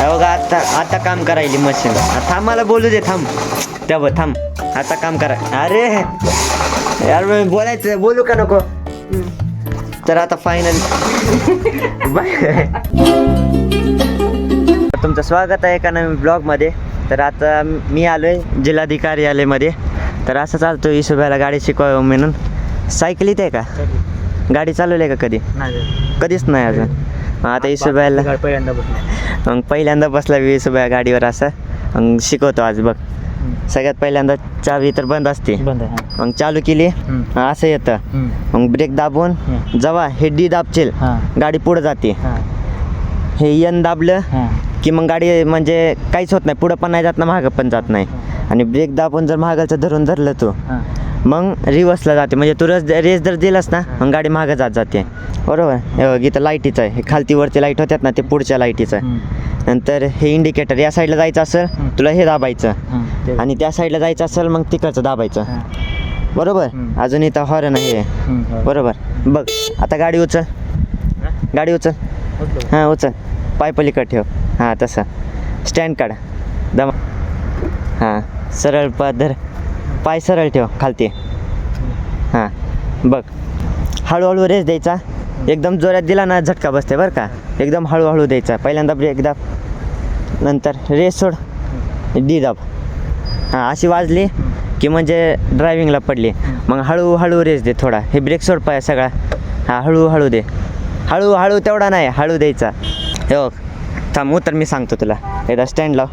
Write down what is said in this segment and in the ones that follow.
बघा आता आता काम करायली मशीन. थांब मला बोलू दे, थांब तेव्हा थांब. आता काम करा. अरे यार बोलायचं, बोलू का नको. तर आता फायनल तुमचं स्वागत आहे एका नवीन ब्लॉगमध्ये. तर आता मी आलो आहे जिल्हाधिकार्यालयामध्ये. तर असं चालतो इसोब्याला गाडी शिकवावं म्हणून. सायकलीत आहे का? गाडी चालवली आहे का कधी? कधीच नाही अजून. आता इसोब्याला मग पहिल्यांदा बसला इसोब्या गाडीवर. असं मग शिकवतो आज बघ. सगळ्यात पहिल्यांदा चावी तर बंद असते, मग चालू केली असं येतं. मग ब्रेक दाबून जेव्हा हे डी दाबचेल गाडी पुढे जाते. हे एन दाबलं की मग गाडी म्हणजे काहीच होत नाही, पुढं पण नाही जात ना मागं पण जात नाही. आणि ब्रेक दाबून जर मागाचं धरलं तू मग रिव्हर्सला जाते. म्हणजे तू रेस जर दिलास ना मग गाडी मागं जाते. बरोबर. हे बघ इथं लाईटीचं आहे, हे खालती वरती लाईट होत्यात ना ते पुढच्या लाईटीचं आहे. नंतर हे इंडिकेटर, या साईडला जायचं असेल तुला हे दाबायचं आणि त्या साईडला जायचं असेल मग तिकडचं दाबायचं. बरोबर. अजून इथं हॉर्न आहे. बरोबर. बघ आता गाडी उचल, गाडी उचल. हां उचल, पाय पलीकडे ठेव. हां तसं स्टँड काढ, दम. हां सरळ धर, पाय सरळ ठेव खालती. हां बघ हळूहळू रेस द्यायचा. एकदम जोरात दिला ना झटका बसते बरं का. एकदम हळूहळू द्यायचा. पहिल्यांदा ब्रेक दाब, नंतर रेस सोड, डी दाब. हां अशी वाजली की म्हणजे ड्रायविंगला पडली. मग हळूहळू रेस दे थोडा. हे ब्रेक सोड पाय सगळा. हां हळूहळू दे, हळूहळू तेवढा नाही, हळू द्यायचा. हे बघ थांब उतर, मी सांगतो तुला. एकदा स्टँड लाव.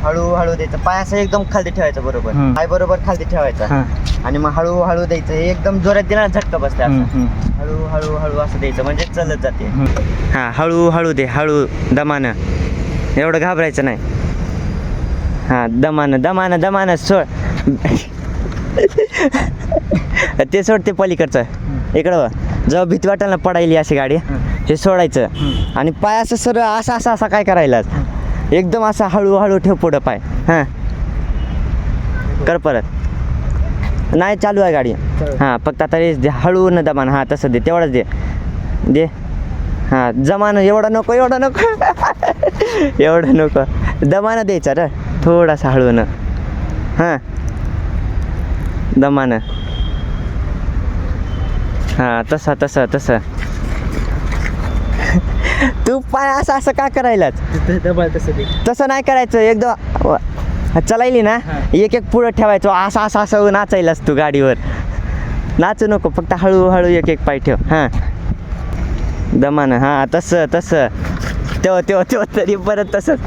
हळूहळू द्यायचं. पाय असं एकदम खालती ठेवायचं. बरोबर. पाय बरोबर खालती ठेवायचा आणि मग हळूहळू द्यायचं. हे एकदम जोरात दिला झटका बसते. हळूहळू हळू असं द्यायचं म्हणजे चालत जाते. हां हळूहळू दे, हळू दमानं, एवढं घाबरायचं नाही. हां दमानं दमानं दमानं सोड. ते सोड, ते पलीकडचं इकडं. जेव्हा भीती वाटेल ना पडायली अशी गाडी, हे सोडायचं आणि पाय असं सरळ असं असं काय करायला एकदम असं हळूहळू ठेव पुढं पाय. हां कर परत. नाही चालू आहे गाडी. हां फक्त आता रेस दे, हळू न दमान. हां तसं दे, तेवढंच दे. हां जमानं एवढं नको, एवढं नको. एवढं नको, दमानं द्यायचा रे थोडासा हळूनं. हां दमानं. हां तसं तसं तसं. तू पाय असं असं का करायलाच? तसं नाही करायचं. एकदम चालायली ना एक एक पुढं ठेवायचं. असं असं असं नाचायलाच तू गाडीवर. नाचू नको, फक्त हळूहळू एक एक पाय ठेव. हां दमानं. हां तसं तसं. तेव्हा तरी परत तसंच.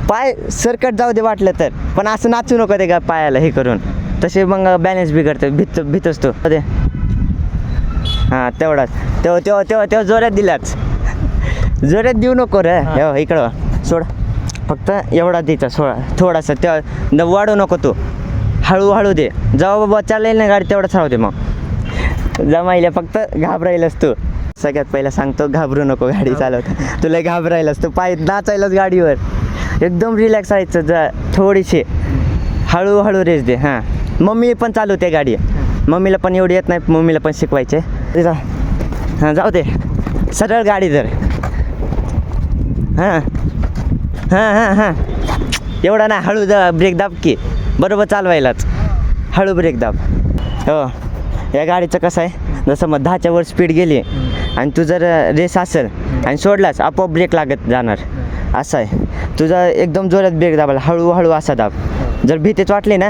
पाय सरकट जाऊ दे वाटलं तर, पण असं नाचू नको ते का पायाला हे करून. तसे मग बॅलन्स बिघडतं, भीतच तो ते. हां तेवढाच. तेव्हा जोरात दिलाच. जोरात देऊ नको रे. इकडं सोड, फक्त एवढा द्यायचा. सोळा थोडासा, तेव्हा वाढू नको तू. हळूहळू दे. जेव्हा बाबा चालेल ना गाडी तेवढंच राहू दे. मग जमायला फक्त घाबरायलाच तू. सगळ्यात पहिला सांगतो घाबरू नको गाडी चालवता. तुला घाबरायलाच तू पाय नाचायलाच गाडीवर. एकदम रिलॅक्स राहायचं. थोडीशी हळूहळू रेस दे. हां मम्मी पण चालवते गाडी. मम्मीला पण एवढी येत नाही, मम्मीला पण शिकवायचे. हां जाऊ दे, सरळ गाडी धर. हां हां हां हां एवढा नाही, हळू ब्रेक दाब की बरोबर चालवायलाच. हळू ब्रेक दाब. हो या गाडीचं कसं आहे, जसं मग 10च्या वर स्पीड गेली आणि तू जर रेस असेल आणि सोडलास आपोआप ब्रेक लागत जाणार. असं आहे. तुझा एकदम जोरात ब्रेक दाबायला, हळूहळू असा दाब. जर भीतीच वाटली ना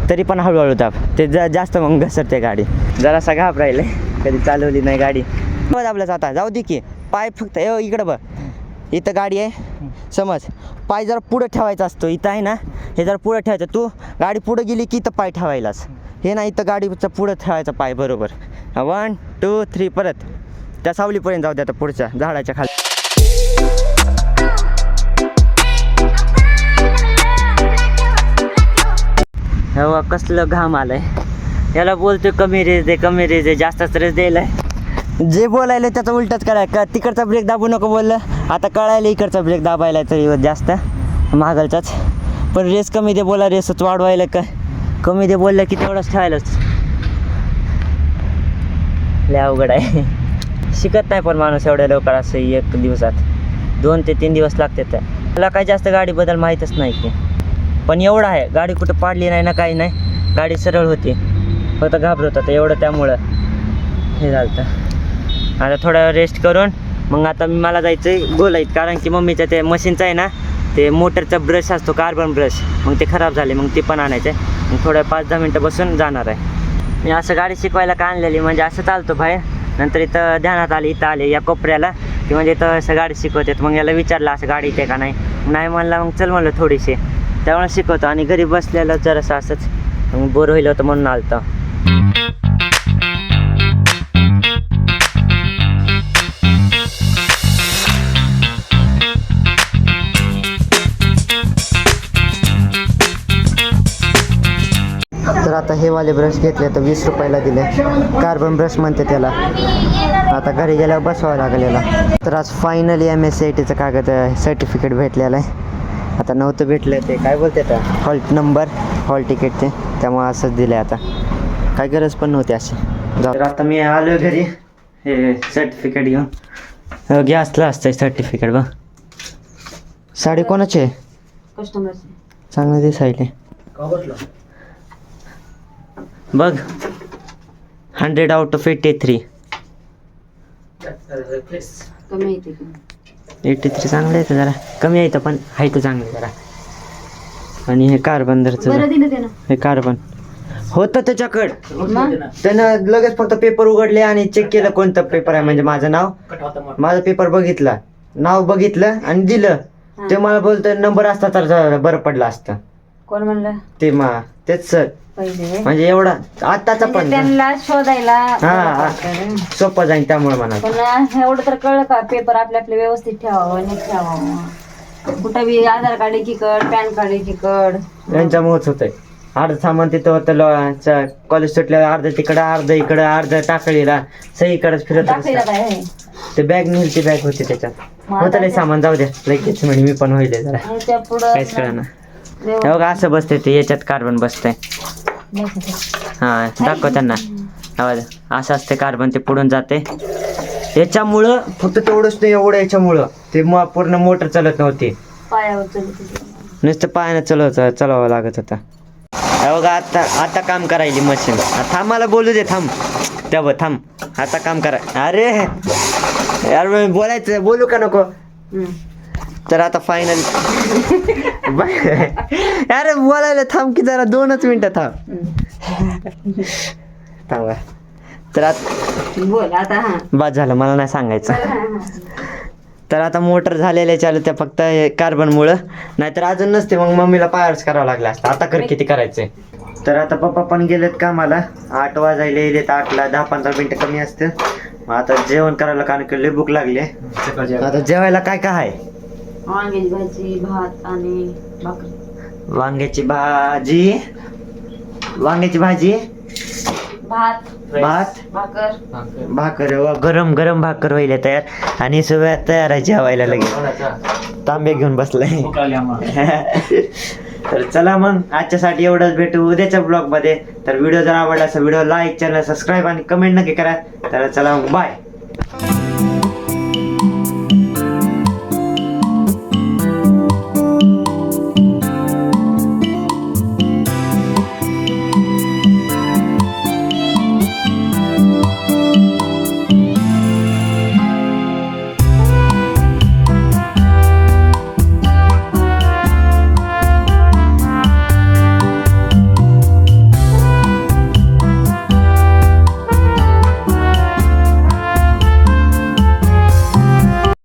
तरी पण हळूहळू दाब. ते जास्त मग घसरते गाडी. जरासा घाबरायला, कधी चालवली नाही गाडी. मग दाबलं जाता, जाऊ दे की पाय फक्त. इकडं बघ, इथं गाडी आहे समज, पाय जरा पुढं ठेवायचा असतो. इथं आहे ना, हे जरा पुढं ठेवायचं. तू गाडी पुढं गेली की इथं पाय ठेवायलाच. हे ना इथं गाडीचं पुढं ठेवायचा पाय. बरोबर. 1 2 3 परत त्या सावलीपर्यंत जाऊ दे. आता पुढच्या झाडाच्या खाली. हो कसलं घाम आलाय. याला बोलतोय कमी रेस दे, कमी रेस दे. जास्तच रेस द्यायलाय. जे बोलायला त्याचं उलटच कराय का. तिकडचा ब्रेक दाबू नको बोललं, आता कळायला इकडचा ब्रेक दाबायला तरी जास्त मागलचाच. पण रेस कमी दे बोला, रेसच वाढवायला का. कमी दे बोललं की तेवढंच ठेवायलाच. लय अवघड आहे. शिकत नाही पण माणूस एवढ्या लवकर. असं 1 दिवसात 2 ते 3 दिवस लागतात. मला काही जास्त गाडीबद्दल माहीतच नाही की, पण एवढं आहे गाडी कुठं पाडली नाही ना काही नाही, गाडी सरळ होती, फक्त घाबरत होतं एवढं, त्यामुळं हे झालं. आता थोडा रेस्ट करून मग आता मला जायचं आहे गोलाईत, कारण की मम्मीच्या ते मशीनचं आहे ना, ते मोटरचा ब्रश असतो कार्बन ब्रश, मग ते खराब झाले, मग ते पण आणायचं आहे. मग थोड्या 5-10 मिनटं बसून जाणार आहे. मी असं गाडी शिकवायला का आणलेली, म्हणजे असं चालतो बाहेर, नंतर इथं ध्यानात आले, इथं आले या कोपऱ्याला की म्हणजे इथं असं गाडी शिकवतात. मग याला विचारलं असं गाडी येते का नाही, नाही म्हणलं, मग चल म्हणलं थोडीशी, त्यामुळे शिकवतो. आणि घरी बसलेलं जरासं असंच मग बोर होईल होतं म्हणून आलतं. तर आता हे वाले ब्रश घेतले तर 20 रुपयाला दिले, कार्बन ब्रश म्हणते त्याला. आता घरी गेल्यावर बसवावं लागेल याला. तर आज फायनली MSCITचं कागद सर्टिफिकेट भेटलेलं आहे. आता नव्हतं भेटलं ते काय बोलते आता हॉल नंबर, हॉल तिकीट ते, त्यामुळे असंच दिलं आहे. आता काय गरज पण नव्हती अशी. तर आता मी आलो घरी हे सर्टिफिकेट घेऊन. गॅसला असतं सर्टिफिकेट. बघ साडी कोणाची आहे, कस्टमरची, चांगलं दिसायले बघ. 100 out of 83. कमी येते का? 83 चांगलं येतं, जरा कमी येतं पण आहे तर चांगलं जरा. आणि हे कार्बन बरं धरचं, दिलं ते ना. हे कार्बन होतं त्याच्याकडं, मग? त्यानं लगेच फक्त पेपर उघडले आणि चेक केलं कोणतं पेपर आहे, म्हणजे माझं नाव, माझा पेपर बघितला, नाव बघितलं आणि दिलं. ते मला बोलतं नंबर असता तर बरं पडलं असतं. कोण म्हणलं? ते तेच सर, पहिले म्हणजे एवढा आत्ताचा पण त्यांना शोधायला हा सोपं जाईल, त्यामुळे म्हणा. पण एवढं तर कळलं का, पेपर आपले आपले व्यवस्थित ठेवावं, नीट ठेवावं. कुठं बी आधार कार्ड एकीकड, पॅन कार्ड एकीकड, यांच्यामुळेच होतंय. अर्ध सामान तिथं होतं, कॉलेज सुटल्यावर अर्ध तिकडं, अर्ध इकडं, अर्ध टाकळीला, सगळीकडेच फिरत टाकलेलं काय आहे? ते बॅग नेलती, बॅग होती त्याच्यात होतं लय सामान. जाऊ द्या लगेच म्हणे मी पण होईल जरा, ह्याच्या पुढं काहीच कळना. हे बघा असं बसते ते, याच्यात कार्बन बसतंय. हा दाखव त्यांना, असं असते कार्बन, ते पुढून जाते. याच्यामुळं फक्त तेवढंच नाही, एवढं याच्यामुळं ते पूर्ण मोटर चालत नव्हती, पायावर चलत. नुसतं पायानं चालवावं लागत होता. बघा आता काम करायली मशीन. थांब मला बोलू दे, थांब तेव्हा थांब, आता काम करा. अरे यार बोलायचं, बोलू का नको? तर आता फायनल अरे बोलायला थांब की जरा, 2च मिनिटं थांब. थांबा. तर आता बोल आता. हा बाद झालं, मला नाही सांगायचं. तर आता मोटर झालेल्या चालू त्या फक्त कार्बनमुळं, नाहीतर अजून नसते मग मम्मीला पायर्स करावं लागलं असतं. आता कर किती करायचंय. तर आता पप्पा पण गेलेत कामाला, 8 वाजायला येलेत. 8ला 10-15 मिनिटं कमी असतं. मग आता जेवण करायला, कारण की लय भूक लागली. आता जेवायला काय काय आहे? वांग्याची भाजी, भात आणि भाकरी. वांग्याची भाजी, भात, भाकर, भाकर गरम गरम भाकर व्हायला तयार. आणि सगळ्यात तयार आहे जेवायला लगेच. तांबे घेऊन बसलाय. तर चला मग आजच्यासाठी एवढंच, भेटू उद्याच्या ब्लॉग मध्ये. तर व्हिडिओ जर आवडला असेल, व्हिडिओ लाईक, चॅनल सबस्क्राईब आणि कमेंट नक्की करा. तर चला मग बाय.